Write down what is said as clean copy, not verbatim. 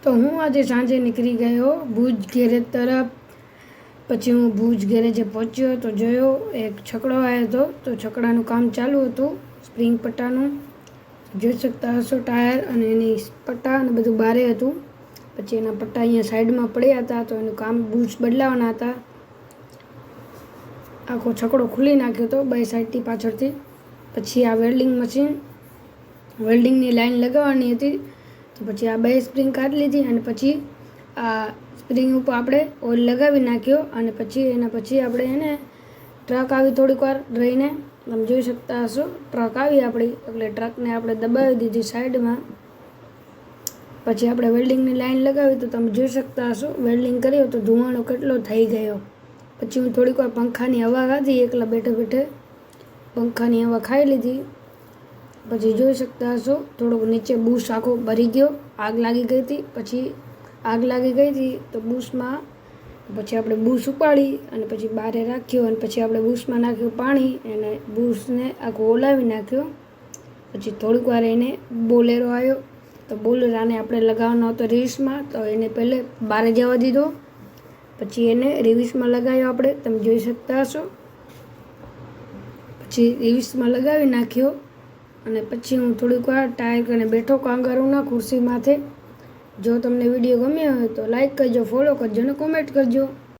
તો હું આજે સાંજે નીકળી ગયો ભુજ ગેરેજ તરફ। પછી હું ભુજ ગેરેજે પહોંચ્યો તો જોયો એક છકડો આવ્યો હતો, તો છકડાનું કામ ચાલુ હતું સ્પ્રિંગ પટ્ટાનું। જોઈ શકતા હશો ટાયર અને એની પટ્ટા અને બધું બારે હતું। પછી એના પટ્ટા અહીંયા સાઈડમાં પડ્યા હતા, તો એનું કામ બૂટ્સ બદલાવાના હતા। આખો છકડો ખુલી નાખ્યો હતો બે સાઈડથી પાછળથી। પછી આ વેલ્ડિંગ મશીન વેલ્ડિંગની લાઈન લગાવવાની હતી, તો પછી આ બે સ્પ્રિંગ કાઢી લીધી અને પછી આ સ્પ્રિંગ ઉપર આપણે ઓઇલ લગાવી નાખ્યો અને પછી એના પછી આપણે એને ટ્રક આવી થોડીક વાર રહીને તમે જોઈ શકતા હશો ટ્રક આવી આપણી, એટલે ટ્રકને આપણે દબાવી દીધી સાઈડમાં। પછી આપણે વેલ્ડિંગની લાઈન લગાવી તો તમે જોઈ શકતા હશો વેલ્ડિંગ કર્યો તો ધુમાડો કેટલો થઈ ગયો। પછી હું થોડીક વાર પંખાની હવા ખાધી, એકલા બેઠે બેઠે પંખાની હવા ખાઈ લીધી। પછી જોઈ શકતા હશો થોડોક નીચે બૂસ આખો ભરી ગયો, આગ લાગી ગઈ હતી। પછી આગ લાગી ગઈ હતી તો બૂસમાં પછી આપણે બૂસ ઉપાડી અને પછી બહાર રાખ્યો અને પછી આપણે બૂસમાં નાખ્યું પાણી અને બૂસને આખો ઓલાવી નાખ્યો। પછી થોડીક વાર એને બોલેરો આવ્યો, તો બોલેરાને આપણે લગાવવાનો હતો રિવર્સમાં, તો એને પહેલે બહાર જવા દીધો। પછી એને રિવર્સમાં લગાવ્યો આપણે, તમે જોઈ શકતા હશો। પછી રિવર્સમાં લગાવી નાખ્યો અને પછી હું થોડીક વાર ટાયર કરીને બેઠો કાંગારૂના ખુરશી માથે। જો તમને વિડીયો ગમ્યો હોય તો લાઈક કરજો, ફોલો કરજો અને કોમેન્ટ કરજો।